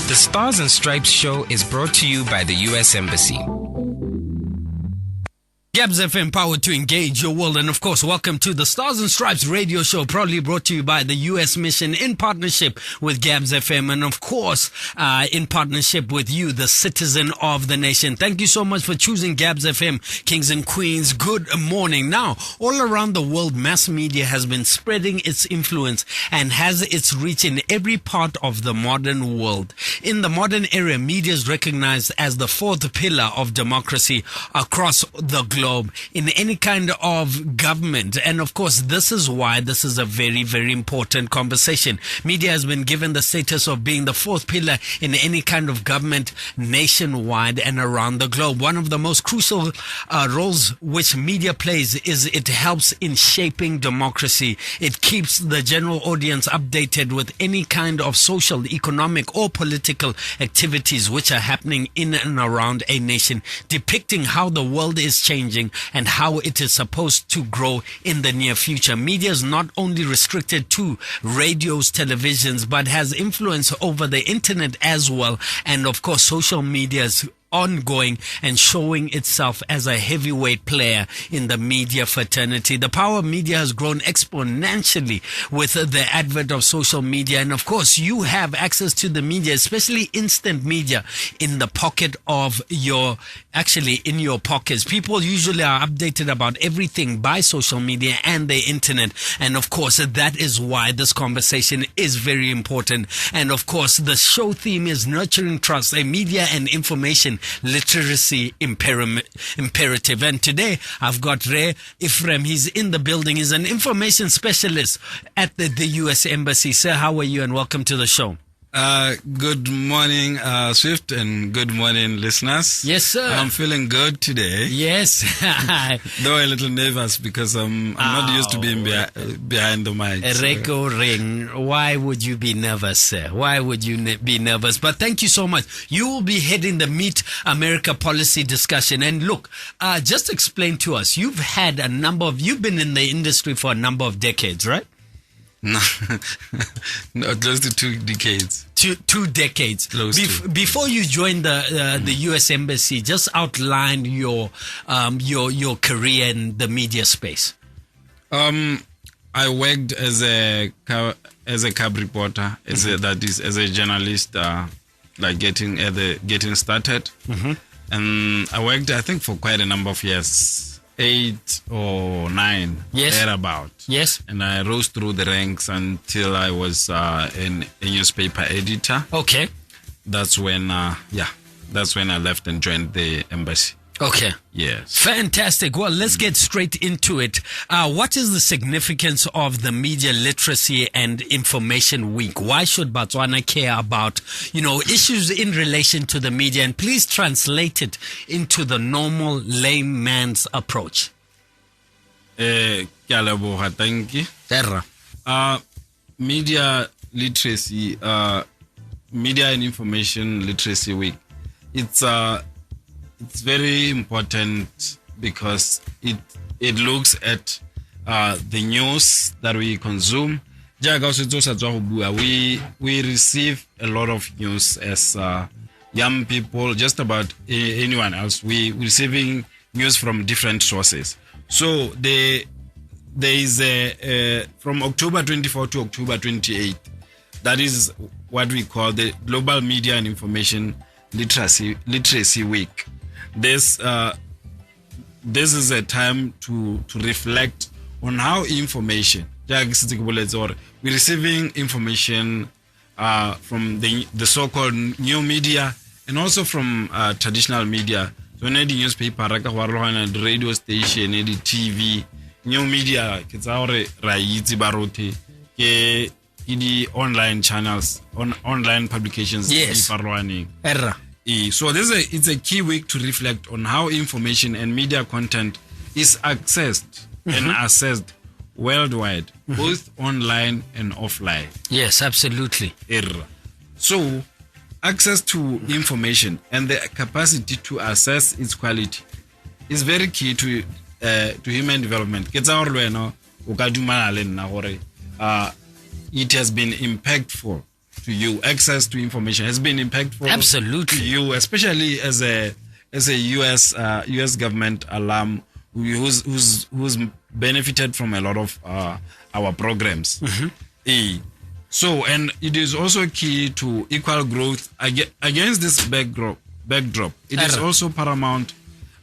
The Stars and Stripes show is brought to you by the U.S. Embassy. Gabs FM, powered to engage your world. And of course, welcome to the Stars and Stripes radio show, proudly brought to you by the U.S. Mission in partnership with Gabs FM. And of course, in partnership with you, the citizen of the nation. Thank you so much for choosing Gabs FM, kings and queens. Good morning. Now, all around the world, mass media has been spreading its influence and has its reach in every part of the modern world. In the modern era, media is recognized as the fourth pillar of democracy across the globe. In any kind of government. And of course, this is why this is a very, very important conversation. Media has been given the status of being the fourth pillar in any kind of government nationwide and around the globe. One of the most crucial roles which media plays is it helps in shaping democracy. It keeps the general audience updated with any kind of social, economic or political activities which are happening in and around a nation, depicting how the world is changing and how it is supposed to grow in the near future. Media is not only restricted to radios, televisions, but has influence over the internet as well. And of course, social media is ongoing and showing itself as a heavyweight player in the media fraternity. The power of media has grown exponentially with the advent of social media. And of course, you have access to the media, especially instant media, in the pocket of in your pockets. People usually are updated about everything by social media and the internet. And of course, that is why this conversation is very important. And of course, the show theme is nurturing trust, a media and information literacy imperative. And today I've got Ray Ephraim. He's in the building. He's an information specialist at the U.S. Embassy. Sir, how are you? And welcome to the show. Good morning, Swift, and good morning, listeners. Yes, sir. I'm feeling good today. Yes. Though a little nervous because I'm not used to being behind the mic. Reko Ring, why would you be nervous, sir? Why would you be nervous? But thank you so much. You will be heading the Meet America policy discussion. And look, just explain to us, you've been in the industry for a number of decades, right? No, close to 2 decades. Two decades. Before you joined the U.S. Embassy, just outline your career in the media space. I worked as a cab reporter, as a journalist, getting started, and I worked, I think, for quite a number of years. 8 or 9, thereabout. Yes. And I rose through the ranks until I was a newspaper editor. Okay. That's when I left and joined the embassy. Okay. Yes. Fantastic. Well, let's get straight into it. What is the significance of the Media Literacy and Information Week? Why should Botswana care about, issues in relation to the media? And please translate it into the normal layman's approach. Thank you. Media Literacy, Media and Information Literacy Week. It's very important because it looks at the news that we consume. We receive a lot of news as young people, just about anyone else. We receiving news from different sources. So there is from October 24 to October 28. That is what we call the Global Media and Information Literacy Week. This is a time to reflect on how information, we're receiving information from the so-called new media and also from traditional media. So the newspaper, the radio station, the TV, new media, the online channels, online publications. Yes. So it's a key week to reflect on how information and media content is accessed and assessed worldwide, both online and offline. Yes, absolutely. So access to information and the capacity to assess its quality is very key to human development. It has been impactful to you. Access to information has been impactful. Absolutely. To you, especially as a US government alum who's benefited from a lot of our programs. So, and it is also key to equal growth against this backdrop. It is also paramount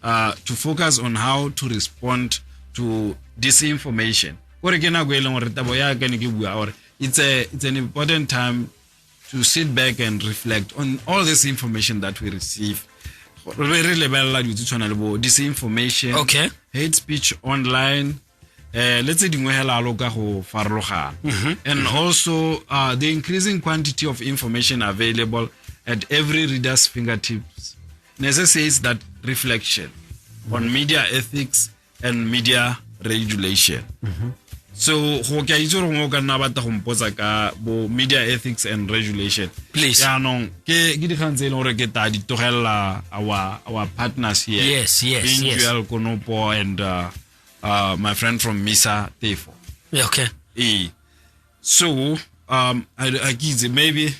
to focus on how to respond to disinformation. It's an important time to sit back and reflect on all this information that we receive. Disinformation, okay, hate speech online, let's say and also the increasing quantity of information available at every reader's fingertips necessitates that reflection on media ethics and media regulation. So, media ethics and regulation. Please. Our partners here. Yes. Joel Konopo and my friend from MISA Tefo. Okay. So, maybe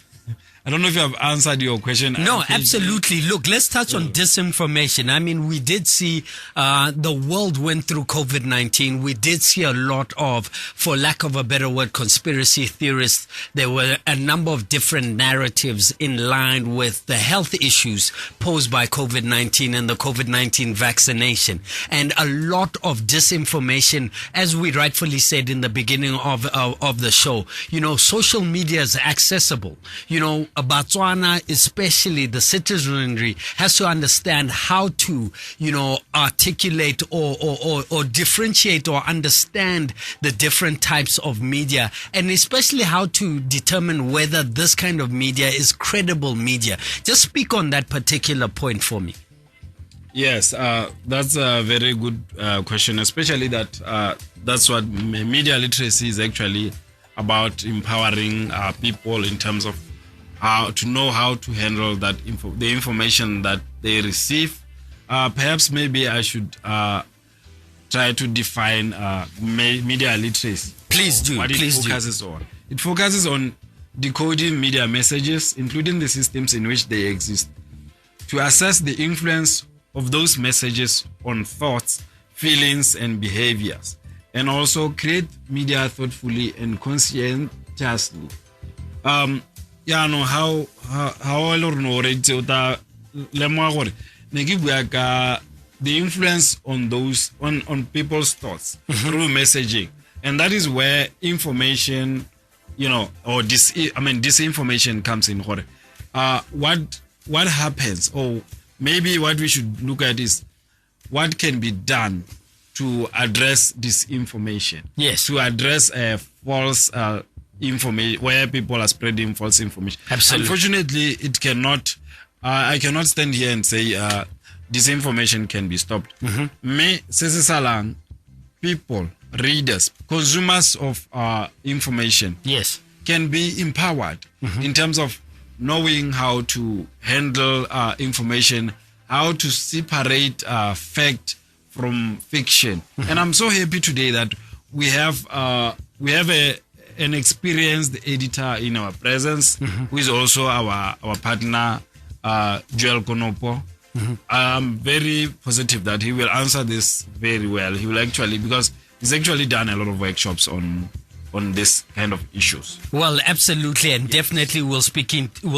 I don't know if you have answered your question. No, absolutely. Look, let's touch on disinformation. I mean, we did see the world went through COVID-19. We did see a lot of, for lack of a better word, conspiracy theorists. There were a number of different narratives in line with the health issues posed by COVID-19 and the COVID-19 vaccination. And a lot of disinformation, as we rightfully said in the beginning of the show. You know, social media is accessible. You know, Botswana, especially the citizenry, has to understand how to, you know, articulate or differentiate or understand the different types of media, and especially how to determine whether this kind of media is credible media. Just speak on that particular point for me. Yes, that's a very good question, especially that that's what media literacy is actually about, empowering people in terms of how to know how to handle that the information that they receive. Perhaps maybe I should try to define media literacy. Please do. What it focuses on. It focuses on decoding media messages, including the systems in which they exist, to assess the influence of those messages on thoughts, feelings, and behaviors, and also create media thoughtfully and conscientiously. Yeah, no, how the influence on those on people's thoughts through messaging, and that is where information, you know, or disinformation comes in. What happens, or maybe what we should look at is what can be done to address disinformation. Yes, to address false information, where people are spreading false information. Absolutely. Unfortunately, it cannot. I cannot stand here and say disinformation can be stopped. Me, salang, people, readers, consumers of information, yes, can be empowered in terms of knowing how to handle information, how to separate fact from fiction. And I'm so happy today that we have an experienced editor in our presence, who is also our partner, Joel Konopo. I'm very positive that he will answer this very well. He will actually, because he's actually done a lot of workshops on this kind of issues. Well, absolutely, and definitely we'll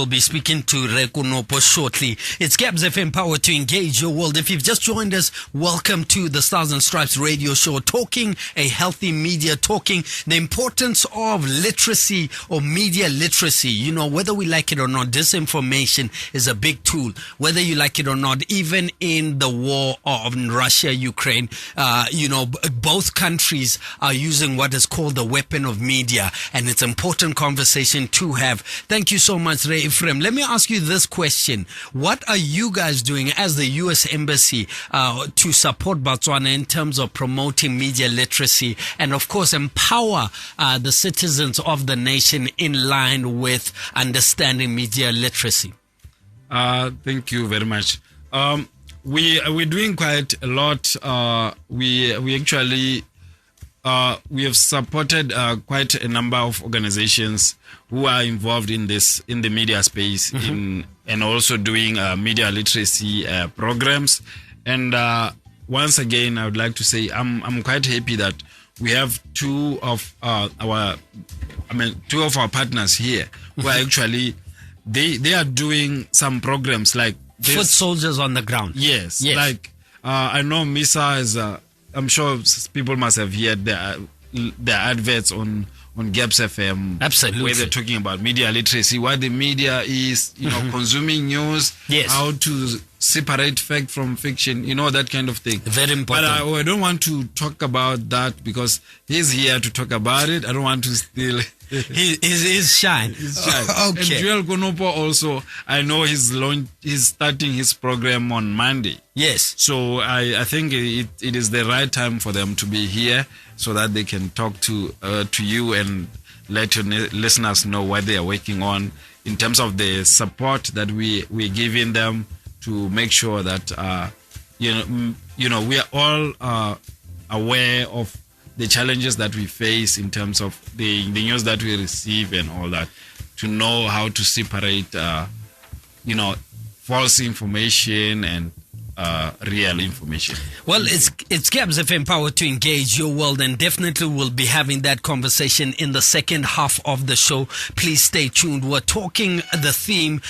be speaking to Rekunopo shortly. It's Gabs FM, power to engage your world. If you've just joined us, welcome to the Stars and Stripes radio show, talking a healthy media, talking the importance of literacy or media literacy. You know, whether we like it or not, disinformation is a big tool. Whether you like it or not, even in the war of Russia, Ukraine, you know, both countries are using what is called the weapon of media, and it's an important conversation to have. Thank you so much, Ray Ephraim. Let me ask you this question. What are you guys doing as the U.S. Embassy to support Botswana in terms of promoting media literacy and, of course, empower the citizens of the nation in line with understanding media literacy? Thank you very much. We're doing quite a lot. We actually we have supported quite a number of organizations who are involved in the media space, and also doing media literacy programs. And once again, I would like to say I'm quite happy that we have two of our partners here who are actually they are doing some programs like this. Foot soldiers on the ground. Yes. Like I know Misa is. I'm sure people must have heard their adverts on Gaps FM. Absolutely. Where they're talking about media literacy, what the media is, consuming news, how to separate fact from fiction, that kind of thing. Very important. But I don't want to talk about that because he's here to talk about it. I don't want to steal. He's shy. He's shy. Okay. And Joel Konopo also, I know he's starting his program on Monday. Yes. So I think it is the right time for them to be here so that they can talk to you and let your listeners know what they are working on in terms of the support that we're giving them to make sure that we are all aware of the challenges that we face in terms of the news that we receive and all that, to know how to separate false information and real information. Well, it's Gabs FM Power to engage your world, and definitely we'll be having that conversation in the second half of the show. Please stay tuned. We're talking the theme,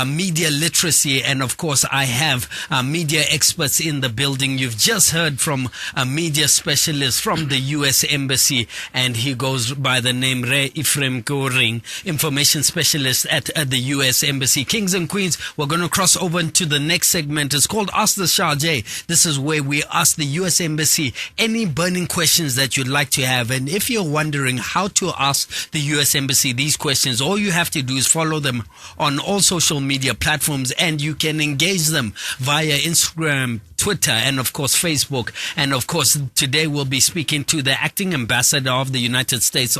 media literacy, and of course I have media experts in the building. You've just heard from a media specialist from the U.S. Embassy, and he goes by the name Re Ephraim Goring, information specialist at the U.S. Embassy. Kings and Queens, we're going to cross over into the next segment. It's called Ask the Sharjah. This is where we ask the U.S. Embassy any burning questions that you'd like to have. And if you're wondering how to ask the U.S. Embassy these questions, all you have to do is follow them on all social media platforms, and you can engage them via Instagram, Twitter, and of course Facebook. And of course today we'll be speaking to the acting ambassador of the United States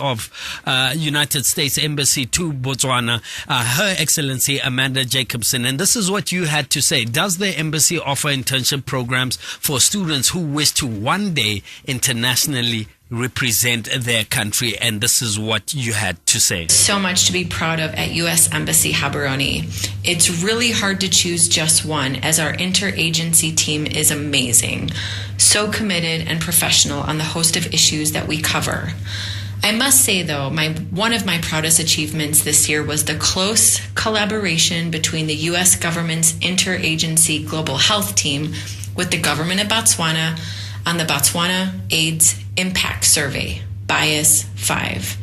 Embassy to Botswana, Her Excellency Amanda Jacobson. And this is what you had to say. Does the embassy offer internship programs for students who wish to one day internationally represent their country? And this is what you had to say. So much to be proud of at U.S. Embassy Gaborone. It's really hard to choose just one, as our interagency team is amazing, so committed and professional on the host of issues that we cover. I must say, though, one of my proudest achievements this year was the close collaboration between the U.S. government's interagency global health team with the government of Botswana on the Botswana AIDS Impact Survey, BIAS 5.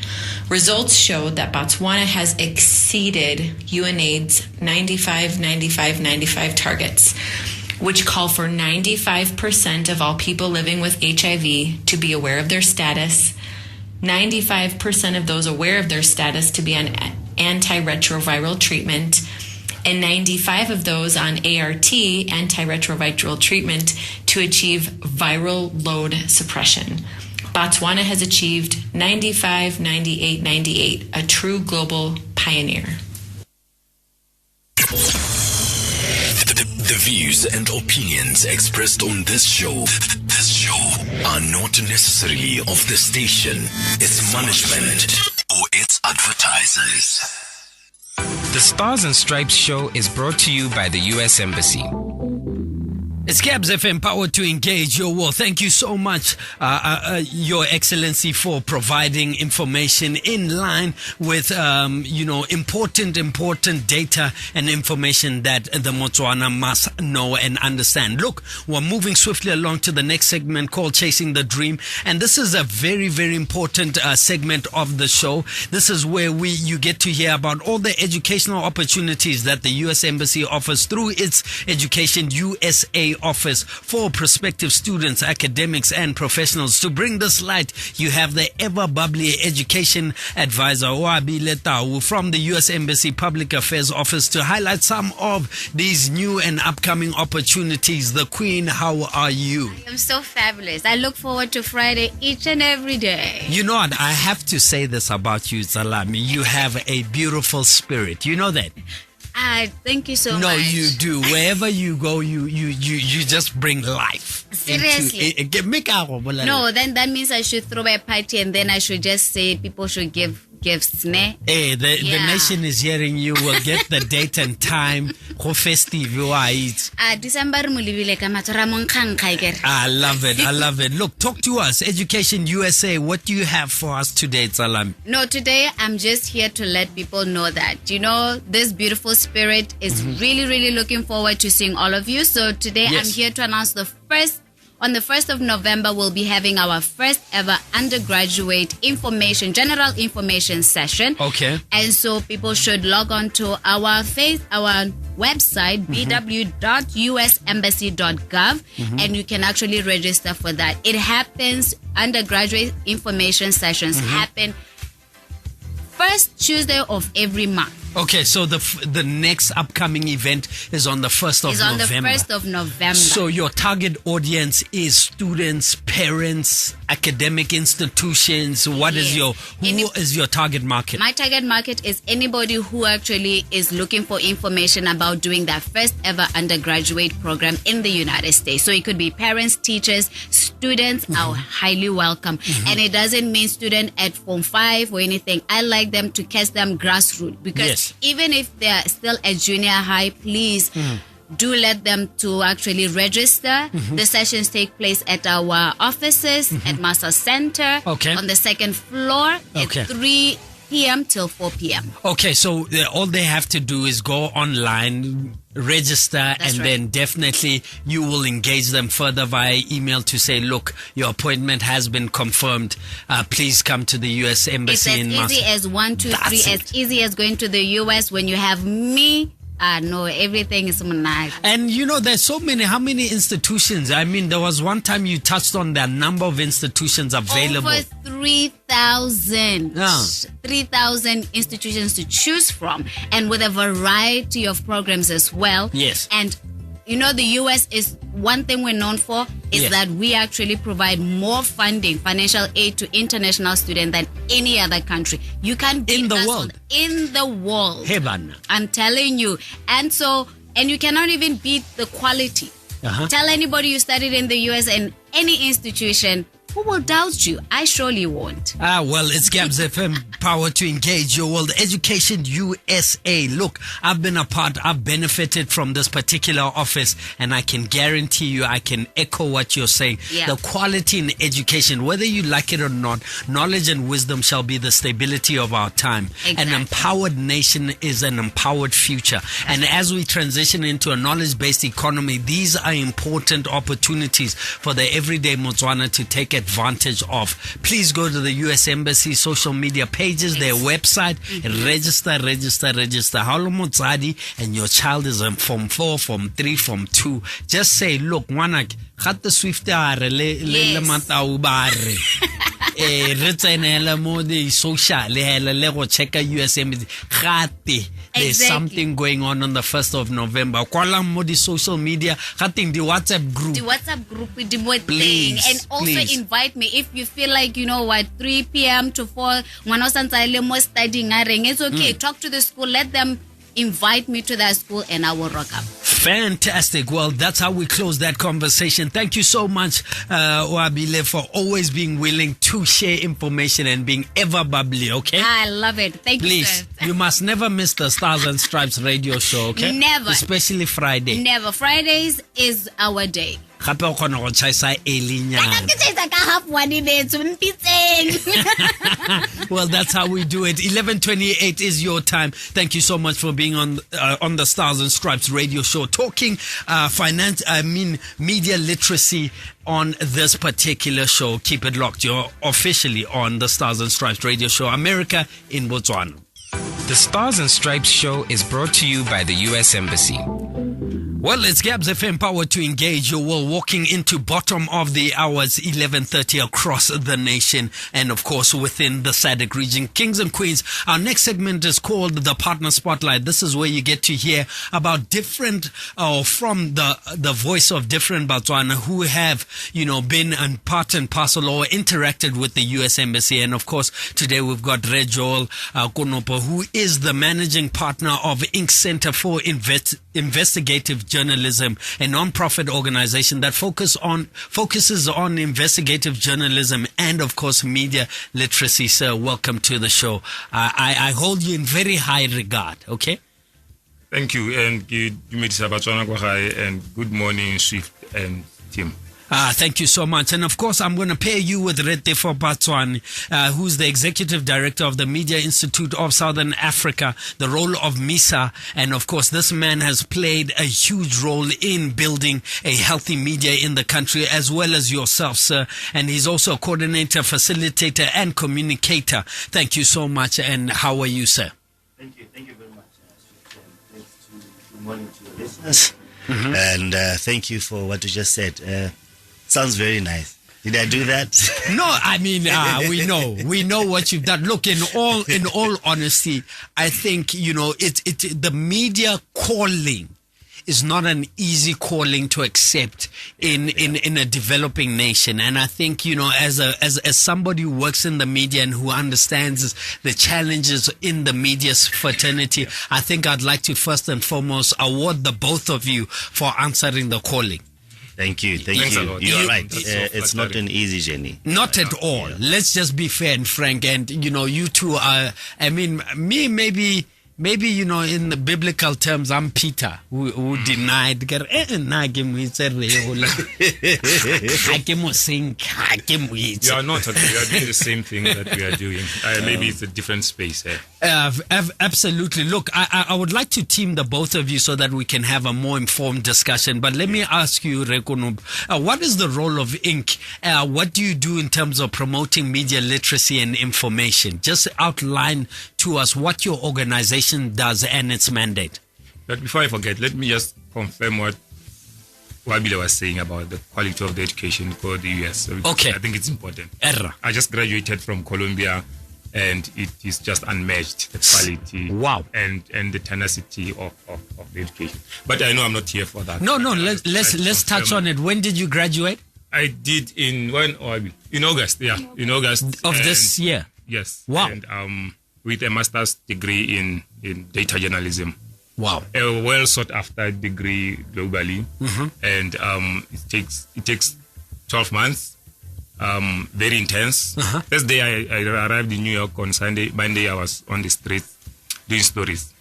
Results showed that Botswana has exceeded UNAIDS 95 targets, which call for 95% of all people living with HIV to be aware of their status, 95% of those aware of their status to be on antiretroviral treatment, and 95 of those on ART, antiretroviral treatment, to achieve viral load suppression. Botswana has achieved 95, 98, 98, a true global pioneer. The views and opinions expressed on this show are not necessarily of the station, its management, or its advertisers. The Stars and Stripes show is brought to you by the U.S. Embassy. It's Gabs FM, power to engage your world. Thank you so much, Your Excellency, for providing information in line with, important data and information that the Botswana must know and understand. Look, we're moving swiftly along to the next segment called Chasing the Dream. And this is a very, very important segment of the show. This is where you get to hear about all the educational opportunities that the U.S. Embassy offers through its Education USA office for prospective students, academics, and professionals. To bring this light, you have the ever bubbly education advisor, Oabi Letau, from the U.S. Embassy Public Affairs Office to highlight some of these new and upcoming opportunities. The Queen, how are you? I am so fabulous. I look forward to Friday each and every day. You know what? I have to say this about you, Zalami. You have a beautiful spirit. You know that? Thank you so much. No, you do. Wherever you go, you just bring life. Seriously? No, then that means I should throw a party and then I should just say people should give gifts, ne? Hey, the Yeah. nation is hearing you. We'll get the date and time. Go festive, right? December mulibile ka matsora mo nkgang khaikere. I love it. I love it. Look, talk to us. Education USA, what do you have for us today, Tsalam? No, today I'm just here to let people know that, this beautiful spirit is really, really looking forward to seeing all of you. So today Yes. I'm here to announce on the 1st of November, we'll be having our first ever undergraduate general information session. Okay. And so people should log on to our website, bw.usembassy.gov, and you can actually register for that. It happens, undergraduate information sessions happen first Tuesday of every month. Okay, so the next upcoming event is on the 1st of It's on November. the 1st of November. So your target audience is students, parents, academic institutions. Who is your target market? My target market is anybody who actually is looking for information about doing their first ever undergraduate program in the United States. So it could be parents, teachers, students are highly welcome. And it doesn't mean student at Form 5 or anything. I like them to catch them grassroots because even if they're still at junior high, please do let them to actually register. The sessions take place at our offices at Massa Center on the second floor at 3 p.m. till 4 p.m. Okay, so all they have to do is go online, register, then definitely you will engage them further via email to say, look, your appointment has been confirmed. Please come to the U.S. Embassy in Massa. It's as easy as 1, 2, 3, as easy as going to the U.S. when you have me. No, everything is nice. And there's so many. How many institutions? I mean, there was one time you touched on the number of institutions available. Over 3,000. 3,000 institutions to choose from, and with a variety of programs as well. Yes. And the U.S. is one thing we're known for is that we actually provide more funding, financial aid to international students than any other country. You can beat in the us world. In the world. Heaven. I'm telling you. And you cannot even beat the quality. Tell anybody you studied in the U.S. and any institution, who will doubt you? I surely won't. Well, it's Gabs FM, power to engage your world. Education USA. Look, I've benefited from this particular office, and I can guarantee you, I can echo what you're saying. Yeah. The quality in education, whether you like it or not, knowledge and wisdom shall be the stability of our time. Exactly. An empowered nation is an empowered future. And as we transition into a knowledge-based economy, these are important opportunities for the everyday Botswana to take advantage of. Please go to the U.S. Embassy social media pages, their website, register. How long motsadi and your child is in Form 4, Form 3, Form 2. Just say, look, ngwanak, khatta swift are le matau bare. Re tsenela mo di social le go check US Embassy. Khate. There's something going on the 1st of November. Kwala mo di social media, khating di WhatsApp group. The WhatsApp group with the more Please, thing. And also please. invite me if you feel like 3 p.m. to 4 mo studying. It's okay. Talk to the school, let them invite me to that school, and I will rock up. Fantastic. Well, that's how we close that conversation. Thank you so much, Wabile, for always being willing to share information and being ever bubbly, okay? I love it. Thank you, Please, sir. you must never miss the Stars and Stripes radio show, okay? Never. Especially Friday. Never. Fridays is our day. Gape o kgona go chaisa early nyana. Well, that's how we do it. 11:28 is your time. Thank you so much for being on the Stars and Stripes radio show, talking media literacy on this particular show. Keep it locked. You're officially on the Stars and Stripes radio show, America in Botswana. The Stars and Stripes show is brought to you by the U.S. Embassy. Well, it's Gabs FM, power to engage. You're walking into bottom of the hours, 11:30 across the nation, and of course within the SADC region. Kings and Queens, our next segment is called the Partner Spotlight. This is where you get to hear about different, from the voice of different Botswana who have, been in part and parcel or interacted with the U.S. Embassy. And of course, today we've got Rejol Konopo, who is the managing partner of Inc. Center for Investigative Journalism, a non-profit organization that focuses on investigative journalism and, of course, media literacy. Sir, welcome to the show. I hold you in very high regard, okay? Thank you, and good morning, Swift and Tim. Thank you so much. And of course, I'm going to pair you with Rete for Botswana, who's the Executive Director of the Media Institute of Southern Africa, the role of MISA. And of course, this man has played a huge role in building a healthy media in the country, as well as yourself, sir. And he's also a coordinator, facilitator, and communicator. Thank you so much. And how are you, sir? Thank you very much. Good morning to your listeners. And thank you for what you just said. Sounds very nice. Did I do that? No, I mean, we know what you've done. Look, in all honesty, I think, the media calling is not an easy calling to accept in a developing nation. And I think, as somebody who works in the media and who understands the challenges in the media fraternity, I think I'd like to first and foremost award the both of you for answering the calling. Thank you. You're right. It's not an easy journey. Not at all. Yeah. Let's just be fair and frank. And, you two are, me maybe, in the biblical terms, I'm Peter, who denied. You are not. We are doing the same thing that we are doing. Maybe it's a different space. Absolutely. Look, I would like to team the both of you so that we can have a more informed discussion. But let me ask you, Rekunub, what is the role of Inc.? What do you do in terms of promoting media literacy and information? Just outline to us what your organization does and its mandate. But before I forget, let me just confirm what Wabile was saying about the quality of the education for the US. Okay. I think it's important. I just graduated from Columbia, and it is just unmatched, the quality. Wow. And the tenacity of the education. But I know I'm not here for that. No, let's touch on it. When did you graduate? I did in August. Yeah, in August of this year. Yes. Wow. And with a master's degree in data journalism. Wow. A well sought after degree globally. And it takes 12 months. Very intense. First day I arrived in New York on Sunday. Monday I was on the streets doing stories.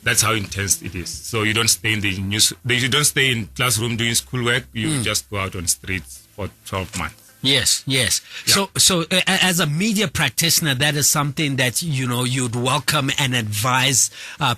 That's how intense it is. So you don't stay in the news. You don't stay in classroom doing schoolwork. You just go out on streets for 12 months. Yes. Yeah. So as a media practitioner, that is something that, you'd welcome and advise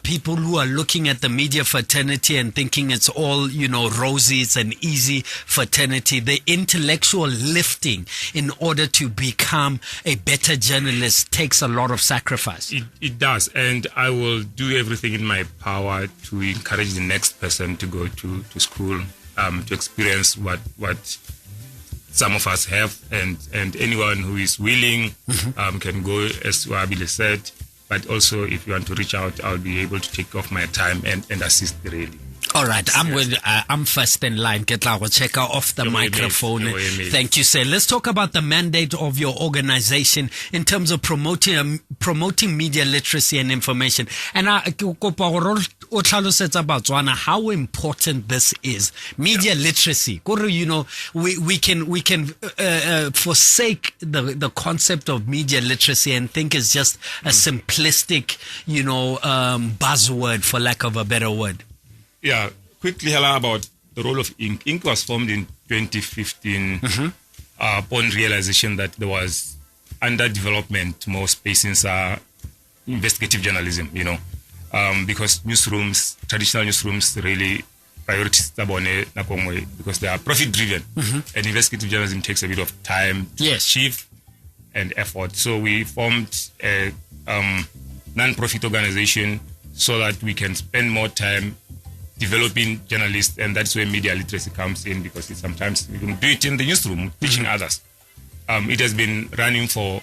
people who are looking at the media fraternity and thinking it's all, rosy, it's an easy fraternity. The intellectual lifting in order to become a better journalist takes a lot of sacrifice. It does. And I will do everything in my power to encourage the next person to go to school, to experience what some of us have, and anyone who is willing can go, as Wabile said. But also, if you want to reach out, I'll be able to take off my time and assist really. All right, I'm first in line. Get our checker off the microphone. Thank you, sir. Let's talk about the mandate of your organization in terms of promoting media literacy and information. And Botswana, how important this is. Media literacy. We can forsake the concept of media literacy and think it's just a simplistic, buzzword, for lack of a better word. Yeah, quickly about the role of Inc. Inc. was formed in 2015 upon realization that there was underdevelopment, more space in investigative journalism, because traditional newsrooms really prioritize because they are profit driven, and investigative journalism takes a bit of time to achieve and effort. So we formed a non-profit organization so that we can spend more time developing journalists, and that's where media literacy comes in, because sometimes we can do it in the newsroom, teaching others. It has been running for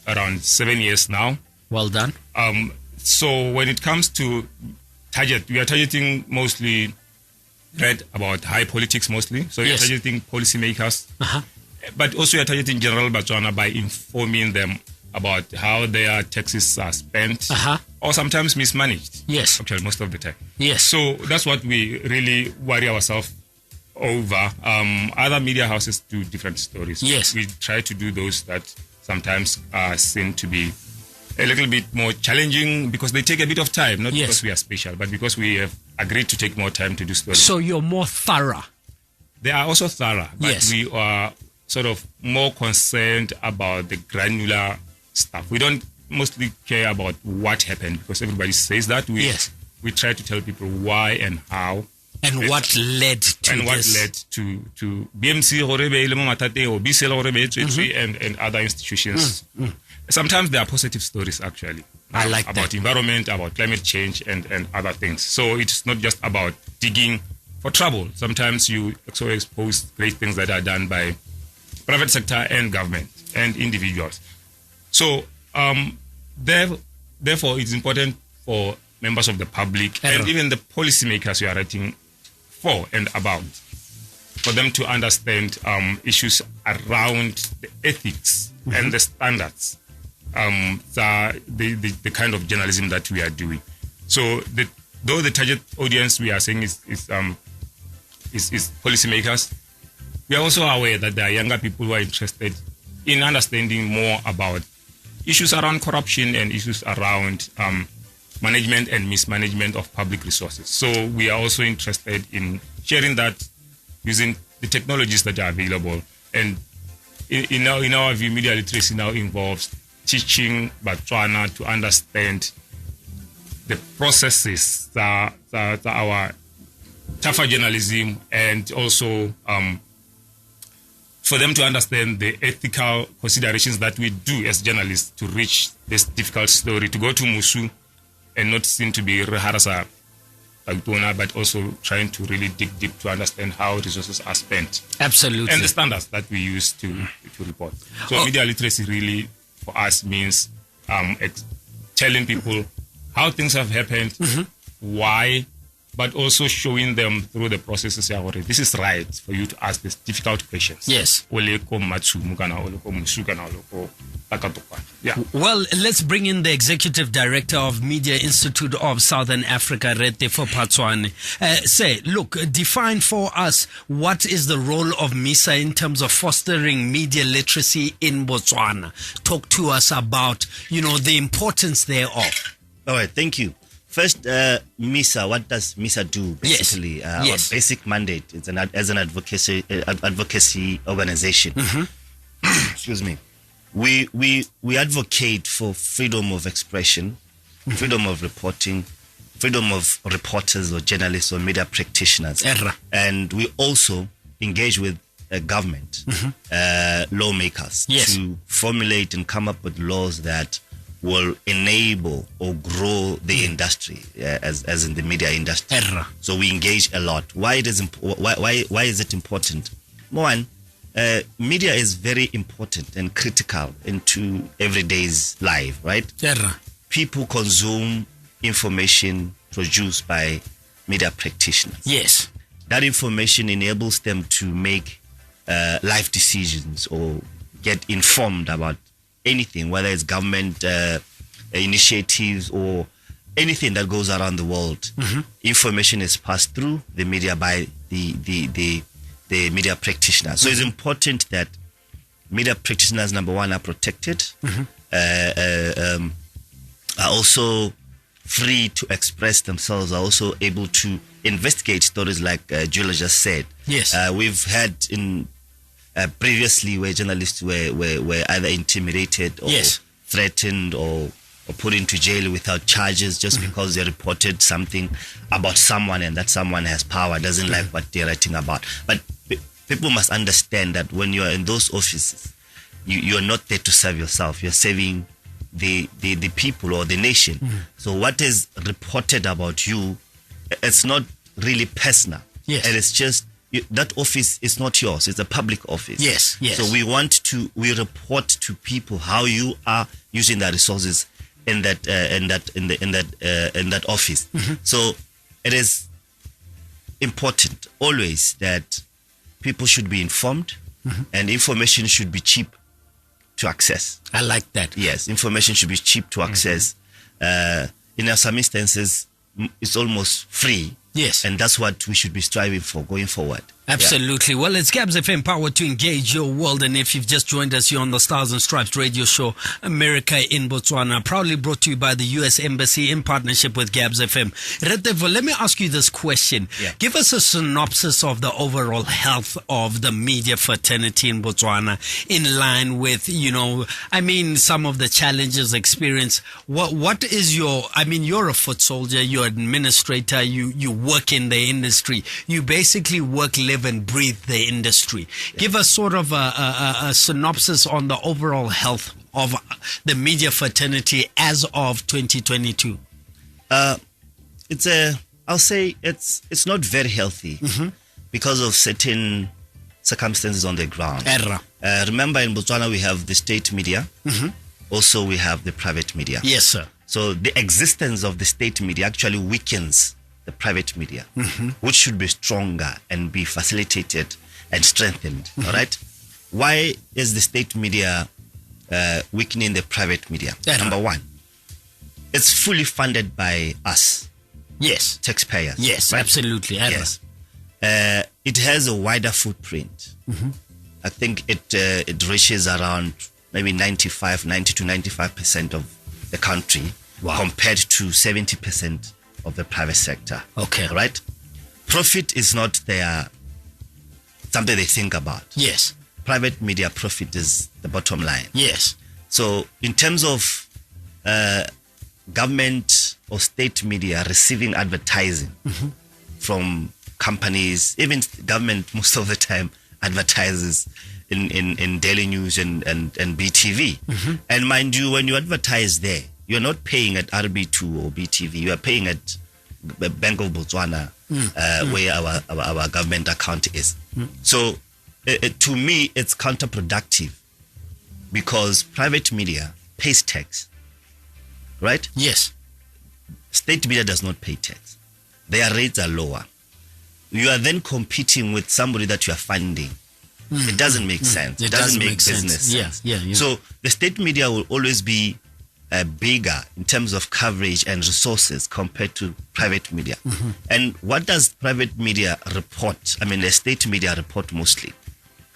around 7 years now. Well done. So when it comes to we are targeting mostly about high politics mostly. So we are targeting policymakers, but also we are targeting general Botswana by informing them about how their taxes are spent, or sometimes mismanaged. Yes. Actually, most of the time. Yes. So that's what we really worry ourselves over. Other media houses do different stories. Yes. We try to do those that sometimes seem to be a little bit more challenging because they take a bit of time, not because we are special, but because we have agreed to take more time to do stories. So you're more thorough. They are also thorough, but we are sort of more concerned about the granular stuff. We don't mostly care about what happened because everybody says that. We try to tell people why and how. And what led to and this. What led to BMC or BCL and other institutions. Sometimes there are positive stories actually. I like about environment, about climate change and other things. So it's not just about digging for trouble. Sometimes you also expose great things that are done by private sector and government and individuals. So therefore it's important for members of the public and even the policymakers you are writing for and about, for them to understand issues around the ethics and the standards, the kind of journalism that we are doing. So though the target audience we are saying is policymakers, we are also aware that there are younger people who are interested in understanding more about issues around corruption and issues around management and mismanagement of public resources. So we are also interested in sharing that using the technologies that are available. And in our view, media literacy now involves teaching Botswana to understand the processes that our tougher journalism, and also for them to understand the ethical considerations that we do as journalists to reach this difficult story, to go to Musu and not seem to be reharasa but also trying to really dig deep to understand how resources are spent. Absolutely. And the standards that we use to report. So media literacy really for us means telling people how things have happened, why, but also showing them through the processes. This is right for you to ask these difficult questions. Yes. Yeah. Well, let's bring in the Executive Director of Media Institute of Southern Africa, Rete for Botswana. Define for us what is the role of MISA in terms of fostering media literacy in Botswana. Talk to us about, the importance thereof. All right, thank you. First, MISA, what does MISA do, basically? Our basic mandate is as an advocacy organization. Excuse me. We advocate for freedom of expression, freedom of reporting, freedom of reporters or journalists or media practitioners. And we also engage with government, lawmakers, to formulate and come up with laws that will enable or grow the industry, as in the media industry. So we engage a lot. Why is it important? One, media is very important and critical into everyday's life, right? People consume information produced by media practitioners. Yes. That information enables them to make life decisions or get informed about anything, whether it's government initiatives or anything that goes around the world. Information is passed through the media by the media practitioners. So it's important that media practitioners, number one, are protected, are also free to express themselves, are also able to investigate stories like Julia just said. Yes. We've had in previously where journalists were either intimidated or threatened or put into jail without charges just because they reported something about someone, and that someone has power, doesn't like what they're writing about. But people must understand that when you are in those offices, you are not there to serve yourself. You're serving the people or the nation. So what is reported about you, it's not really personal. Yes. And it's just that office is not yours. It's a public office. Yes. So we report to people how you are using the resources in that office. So it is important always that people should be informed, and information should be cheap. to access. I like that. Yes, information should be cheap to access. In some instances, it's almost free. Yes. And that's what we should be striving for going forward. Absolutely. Yeah. Well, it's Gabs FM, power to engage your world. And if you've just joined us, you're on the Stars and Stripes radio show, America in Botswana, proudly brought to you by the U.S. Embassy in partnership with Gabs FM. Retevo, let me ask you this question. Yeah. Give us a synopsis of the overall health of the media fraternity in Botswana in line with, some of the challenges experienced. What is you're a foot soldier, you're an administrator, you work in the industry. You basically work, live and breathe the industry. Yeah. Give us sort of a synopsis on the overall health of the media fraternity as of 2022. I'll say it's not very healthy because of certain circumstances on the ground. Remember, in Botswana we have the state media. Also we have the private media. Yes, sir. So the existence of the state media actually weakens the private media, which should be stronger and be facilitated and strengthened. All right. Why is the state media weakening the private media? Number one, it's fully funded by us. Yes. Taxpayers. Yes, right? Absolutely. Yes. It has a wider footprint. I think it reaches around maybe 90 to 95% of the country, compared to 70% of the private sector. Okay. Right? Profit is not something they think about. Yes. Private media profit is the bottom line. Yes. So in terms of government or state media receiving advertising from companies, even government most of the time advertises in Daily News and BTV. And mind you, when you advertise there, you're not paying at RB2 or BTV. You are paying at Bank of Botswana, where our government account is. So to me, it's counterproductive because private media pays tax, right? Yes. State media does not pay tax. Their rates are lower. You are then competing with somebody that you are funding. It doesn't make sense. It doesn't make business sense. Yeah. So the state media will always be bigger in terms of coverage and resources compared to private media. And what does private media report? I mean, the state media report mostly.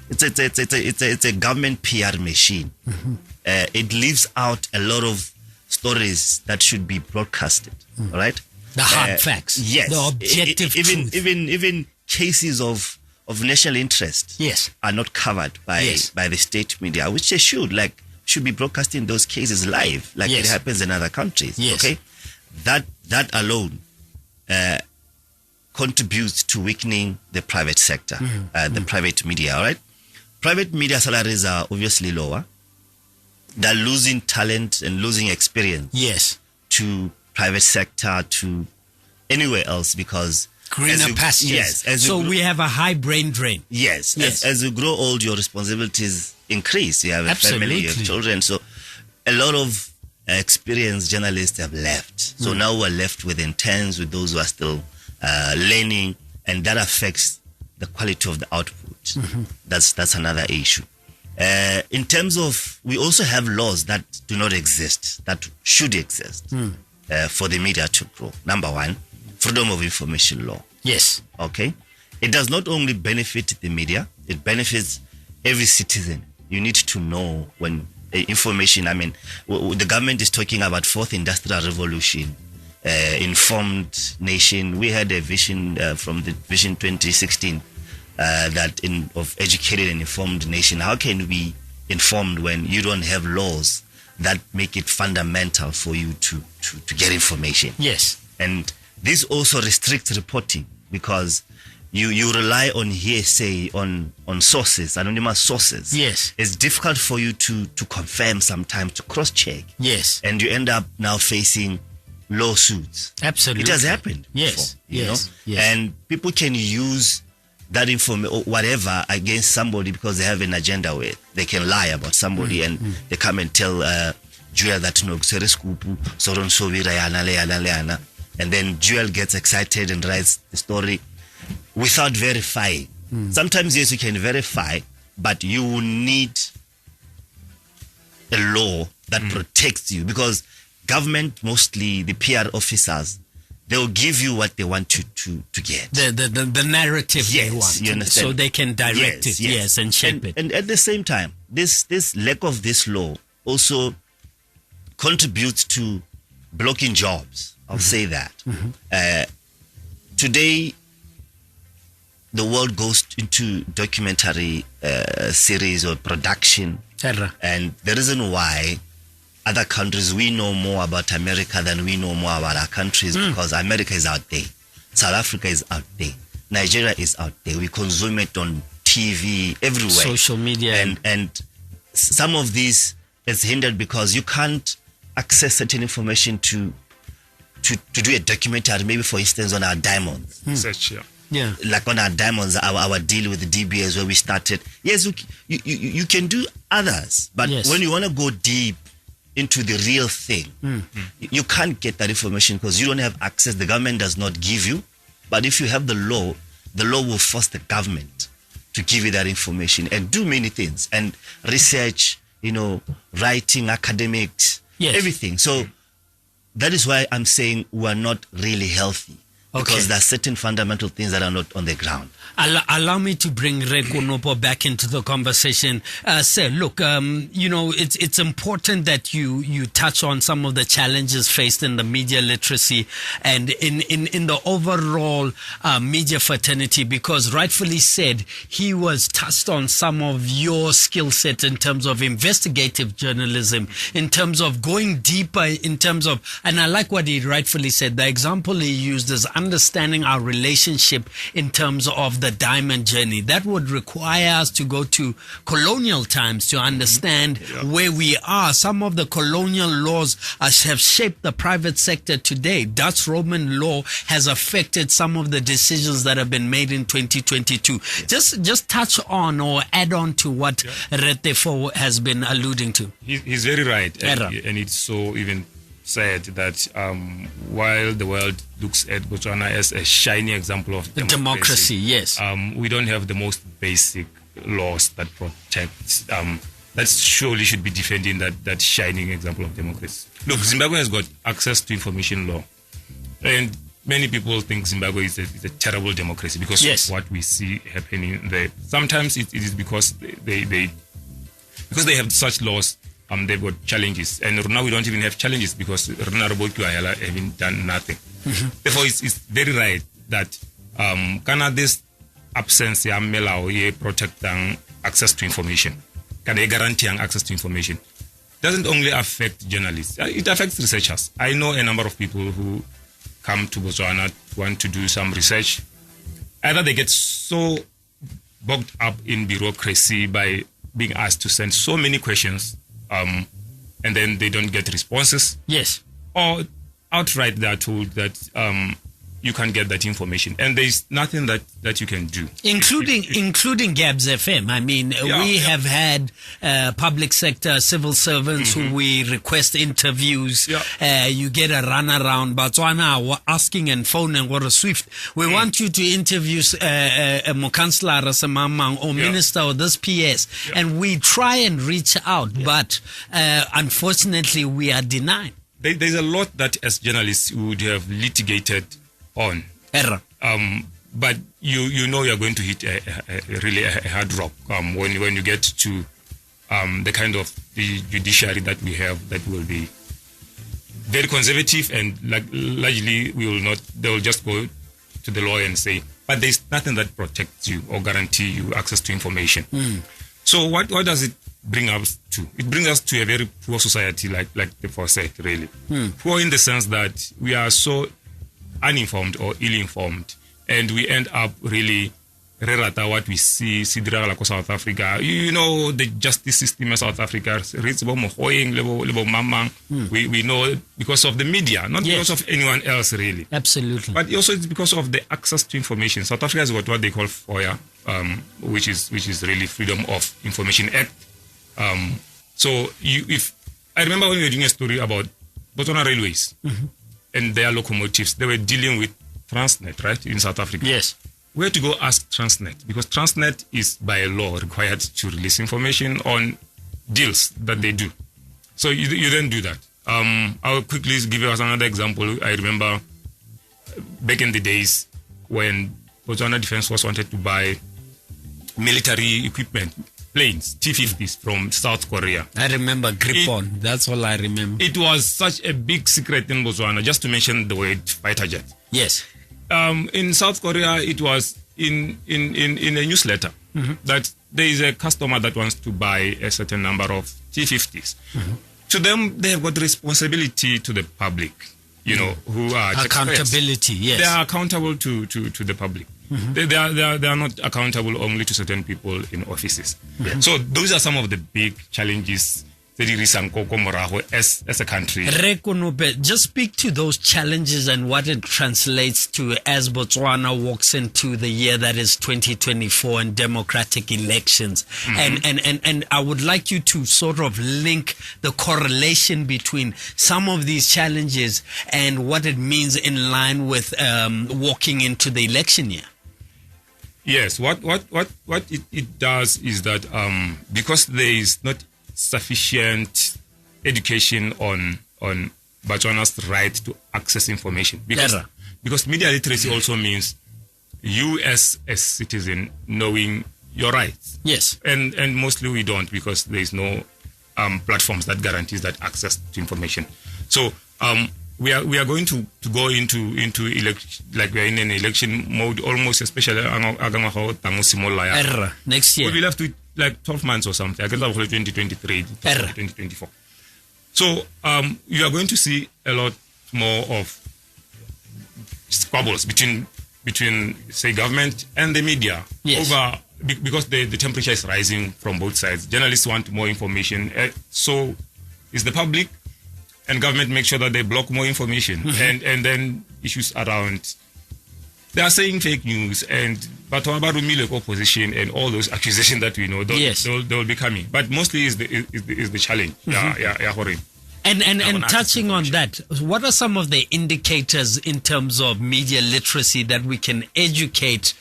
It's a government PR machine. It leaves out a lot of stories that should be broadcasted. All right, the hard facts. Yes, the objective truth. Even cases of national interest. Yes, are not covered by the state media, which they should be broadcasting those cases live, like it happens in other countries. Yes. Okay, that alone contributes to weakening the private sector, the private media. All right, private media salaries are obviously lower. They're losing talent and losing experience. Yes, to private sector, to anywhere else, because greener pastures. Yes, we have a high brain drain. Yes. As you grow old, your responsibilities increase. You have a family, you have children. So a lot of experienced journalists have left. So now we're left with interns, with those who are still learning, and that affects the quality of the output. That's another issue. In terms of, we also have laws that do not exist, that should exist for the media to grow. Number one, Freedom of Information Law. Yes. Okay. It does not only benefit the media, it benefits every citizen. You need to know when information, the government is talking about fourth industrial revolution, informed nation. We had a vision from the Vision 2016 of educated and informed nation. How can we informed when you don't have laws that make it fundamental for you to get information? Yes. And this also restricts reporting because you rely on hearsay, on sources, anonymous sources. Yes. It's difficult for you to confirm sometimes, to cross-check. Yes. And you end up now facing lawsuits. Absolutely. It has happened yes. before, Yes. And people can use that information or whatever against somebody because they have an agenda where they can lie about somebody and they come and tell Joel that no, and then Joel gets excited and writes the story without verifying. Sometimes, yes, you can verify, but you will need a law that protects you, because government, mostly the PR officers, they'll give you what they want you to get. The narrative they want. You understand? So they can direct it, and shape it. And at the same time, this lack of this law also contributes to blocking jobs. I'll say that. Today, the world goes into documentary series or production. And the reason why other countries, we know more about America than we know more about our countries, because America is out there. South Africa is out there. Nigeria is out there. We consume it on TV, everywhere. Social media. And some of this is hindered because you can't access certain information to do a documentary, maybe for instance on our diamonds. Yeah. Like on our diamonds, our deal with the DBS where we started. Yes, you can do others, but when you want to go deep into the real thing, you can't get that information because you don't have access. The government does not give you. But if you have the law will force the government to give you that information and do many things and research, writing, academics, everything. So that is why I'm saying we are not really healthy. Because there are certain fundamental things that are not on the ground. Allow me to bring Rekunopo back into the conversation. Sir, look, it's important that you touch on some of the challenges faced in the media literacy and in the overall media fraternity, because rightfully said, he was touched on some of your skill set in terms of investigative journalism, in terms of going deeper, in terms of, and I like what he rightfully said, the example he used is understanding our relationship in terms of the diamond journey. That would require us to go to colonial times to understand where we are. Some of the colonial laws have shaped the private sector today. Dutch Roman law has affected some of the decisions that have been made in 2022. Just touch on or add on to what Retefo has been alluding to. He's very right. And it's so even said that while the world looks at Botswana as a shiny example of democracy, we don't have the most basic laws that protect, that surely should be defending that shining example of democracy. Look, Zimbabwe has got access to information law. And many people think Zimbabwe is a terrible democracy because of what we see happening there. Sometimes it is because they have such laws. They've got challenges, and now we don't even have challenges because Ranarobokuahela haven't done nothing. Therefore, it's very right that this absence ya melao ye protecting access to information, guaranteeing access to information, doesn't only affect journalists; it affects researchers. I know a number of people who come to Botswana want to do some research. Either they get so bogged up in bureaucracy by being asked to send so many questions. And then they don't get responses. Or outright they are told that you can't get that information, and there's nothing that you can do, including Gabs FM. I mean, we have had public sector civil servants who we request interviews. You get a runaround. Botswana asking and phoning what a swift. We want you to interview a Mokansla Rasamamang or minister or this PS, and we try and reach out, but unfortunately we are denied. There's a lot that as journalists we would have litigated on. But you know you're going to hit a hard rock when you get to the kind of the judiciary that we have, that will be very conservative, and largely they will just go to the lawyer and say, but there's nothing that protects you or guarantee you access to information. So what does it bring us to? It brings us to a very poor society, like before said, really. Poor in the sense that we are so uninformed or ill-informed, and we end up really rerata what we see like South Africa. The justice system in South Africa, we know because of the media, not because of anyone else really. Absolutely. But also it's because of the access to information. South Africa has got what they call FOIA, which is really Freedom of Information Act. If I remember when we were doing a story about Botswana Railways and their locomotives, they were dealing with Transnet, right, in South Africa. Yes. We had to go ask Transnet, because Transnet is by law required to release information on deals that they do. So you then do that. I'll quickly give you another example. I remember back in the days when Botswana Defense Force wanted to buy military equipment, planes, T-50s from South Korea. I remember Gripon. That's all I remember. It was such a big secret in Botswana, just to mention the word fighter jet. Yes. In South Korea, it was in a newsletter that there is a customer that wants to buy a certain number of T-50s. To them, they have got responsibility to the public, who are accountability. Yes, they are accountable to the public. They are not accountable only to certain people in offices. So those are some of the big challenges as a country. Just speak to those challenges and what it translates to as Botswana walks into the year that is 2024 and democratic elections. And I would like you to sort of link the correlation between some of these challenges and what it means in line with walking into the election year. Yes, what it does is that because there is not sufficient education on Botswana's right to access information, because media literacy also means you as a citizen knowing your rights. Yes, and mostly we don't, because there is no platforms that guarantees that access to information. So we are going to go into election, like we are in an election mode almost, especially next year. We'll have to like 12 months or something. I guess 2023, 2024. So you are going to see a lot more of squabbles between say government and the media over, because the temperature is rising from both sides. Journalists want more information, so is the public, and government make sure that they block more information, and then issues around. They are saying fake news, and but opposition and all those accusations that we know, they will be coming. But mostly is the challenge. And touching on that, what are some of the indicators in terms of media literacy that we can educate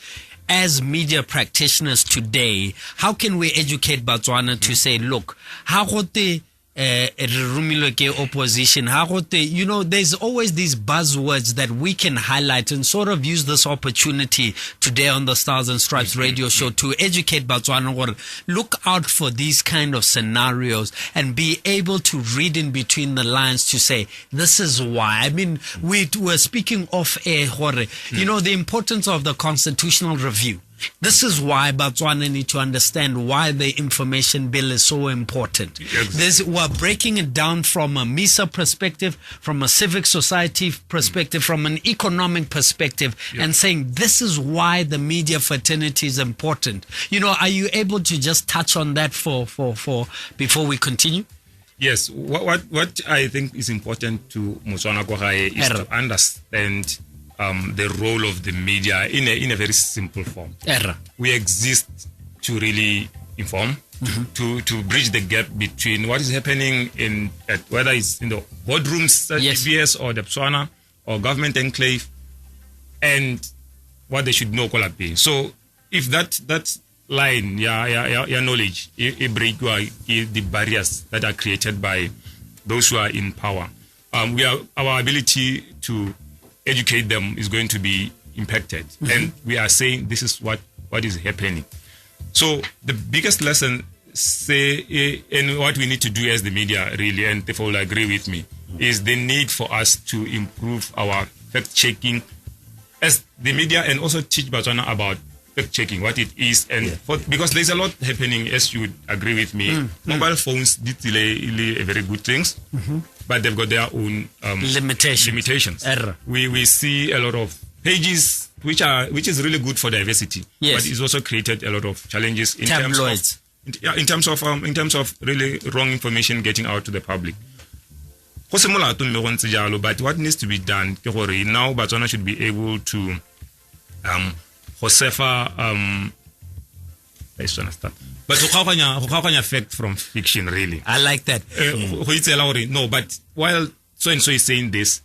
as media practitioners today? How can we educate Botswana to say, look, how opposition, there's always these buzzwords that we can highlight and sort of use this opportunity today on the Stars and Stripes radio show to educate Botswana, or look out for these kind of scenarios and be able to read in between the lines to say, this is why. I mean, we were speaking off air, the importance of the constitutional review. This is why Botswana need to understand why the information bill is so important. We're breaking it down from a MISA perspective, from a civic society perspective, from an economic perspective, and saying this is why the media fraternity is important. Are you able to just touch on that for before we continue? Yes. What I think is important to Botswana Kohae is to understand the role of the media in a very simple form. We exist to really inform, to bridge the gap between what is happening whether it's in the boardrooms at TBS or the Botswana or government enclave, and what they should know. So if that line, your knowledge, it break the barriers that are created by those who are in power, our ability to educate them is going to be impacted. And we are saying this is what is happening. So the biggest lesson, and what we need to do as the media really, and if will agree with me, is the need for us to improve our fact-checking as the media, and also teach Botswana about fact-checking, what it is, and because there's a lot happening, as you would agree with me. Mobile phones did a very good things, but they've got their own limitations. We see a lot of pages which is really good for diversity, but it's also created a lot of challenges in terms of really wrong information getting out to the public. But what needs to be done now, Botswana should be able to but to fact from fiction, really. I like that. No, but while so and so is saying this,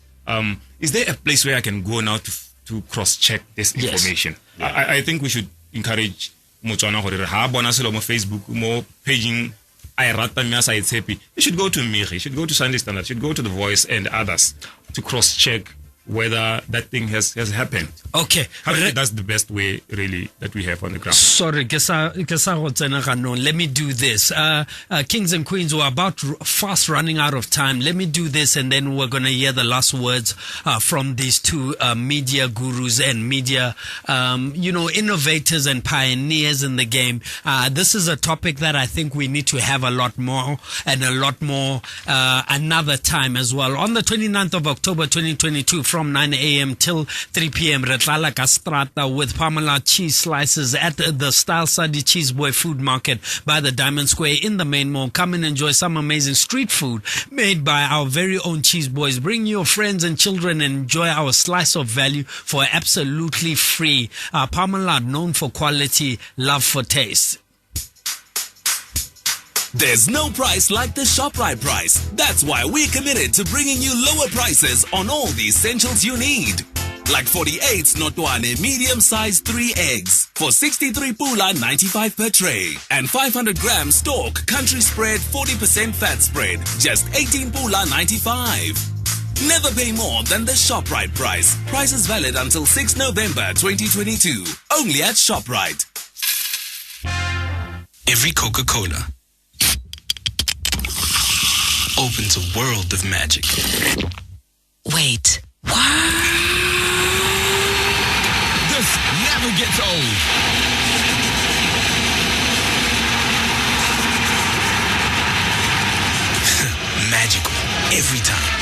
is there a place where I can go now to cross-check this information? I think we should encourage Botswana more Facebook, more paging I rata me as I happy. You should go to Miri, you should go to Sunday Standard, you should go to The Voice and others to cross-check whether that thing has happened. Okay. That's the best way, really, that we have on the ground. Sorry, let me do this. Kings and Queens, we're about fast running out of time. Let me do this, and then we're going to hear the last words from these two media gurus and media, innovators and pioneers in the game. This is a topic that I think we need to have a lot more another time as well. On the 29th of October 2022, from 9 a.m. till 3 p.m. Retlala Castrata with Pamela cheese slices at the Style Sadi Cheese Boy Food Market by the Diamond Square in the main mall. Come and enjoy some amazing street food made by our very own cheese boys. Bring your friends and children and enjoy our slice of value for absolutely free. Pamela, known for quality, love for taste. There's no price like the ShopRite price. That's why we're committed to bringing you lower prices on all the essentials you need. Like 48 Notwane medium-sized 3 eggs for 63 pula 95 per tray. And 500 gram Stork country spread 40% fat spread, just 18 pula 95. Never pay more than the ShopRite price. Price is valid until 6 November 2022. Only at ShopRite. Every Coca-Cola opens a world of magic. Wait. What? This never gets old. Magical every time.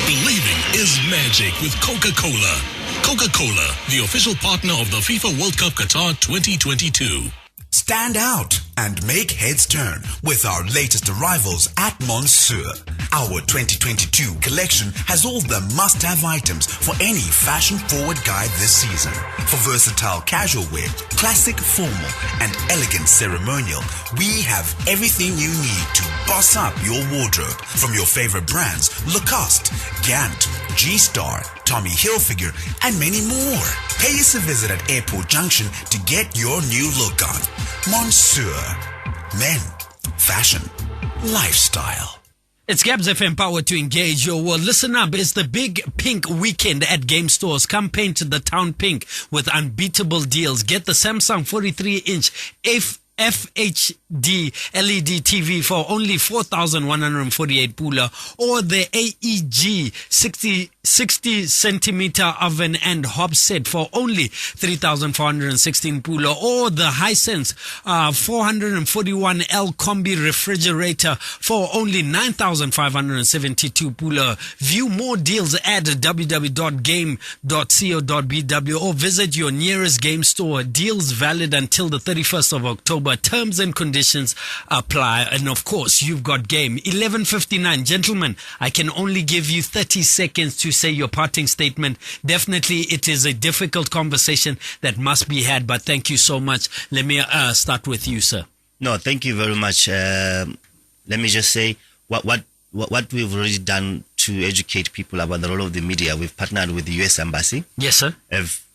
Believing is magic with Coca-Cola. Coca-Cola, the official partner of the FIFA World Cup Qatar 2022. Stand out and make heads turn with our latest arrivals at Monsieur. Our 2022 collection has all the must-have items for any fashion-forward guy this season. For versatile casual wear, classic formal, and elegant ceremonial, we have everything you need to boss up your wardrobe. From your favorite brands, Lacoste, Gant, G-Star, Tommy Hilfiger, and many more. Pay us a visit at Airport Junction to get your new look on. Monsieur. Men. Fashion. Lifestyle. It's Gabs FM, powered to engage your world. Listen up, it's the big pink weekend at game stores. Come paint the town pink with unbeatable deals. Get the Samsung 43-inch FHD LED TV for only 4,148 pula, or the AEG 60 centimeter oven and hob set for only 3,416 pula, or the Hisense 441L combi refrigerator for only 9,572 pula. View more deals at www.game.co.bw or visit your nearest game store. Deals valid until the 31st of October. Terms and conditions apply. And of course, you've got game. 11:59. Gentlemen, I can only give you 30 seconds to say your parting statement. Definitely, it is a difficult conversation that must be had, but thank you so much. Let me start with you, sir. No, thank you very much. Let me just say what we've already done to educate people about the role of the media. We've partnered with the U.S. Embassy. Yes, sir.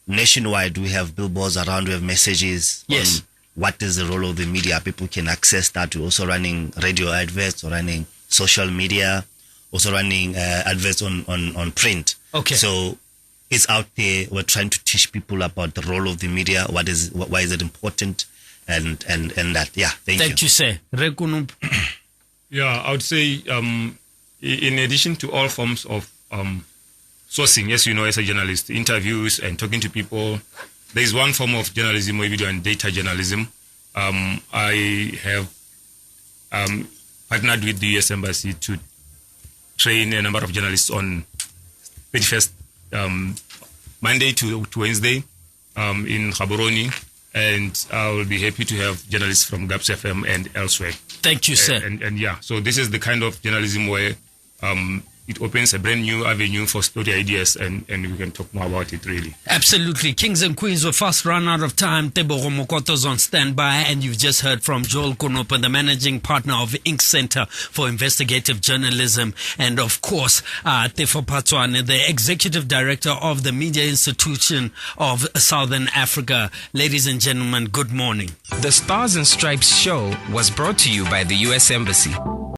Nationwide, we have billboards around. We have messages. Yes. What is the role of the media? People can access that. We're also running radio adverts, or running social media, also running adverts on print. Okay. So it's out there. We're trying to teach people about the role of the media. Why is it important? And that. Yeah. Thank you, sir. Yeah, I would say in addition to all forms of sourcing, yes, as a journalist, interviews and talking to people, there is one form of journalism where we do and data journalism. I have partnered with the U.S. Embassy to train a number of journalists on 31st Monday to Wednesday in Gaborone, and I will be happy to have journalists from GAPS FM and elsewhere. Thank you, sir. And yeah, so this is the kind of journalism where it opens a brand new avenue for story ideas, and we can talk more about it, really. Absolutely. Kings and Queens, will fast run out of time. Tebogo Mokoto's on standby, and you've just heard from Joel Konopa, the managing partner of Ink Center for Investigative Journalism, and of course, Tefo Botswana, the executive director of the Media Institution of Southern Africa. Ladies and gentlemen, good morning. The Stars and Stripes show was brought to you by the U.S. Embassy.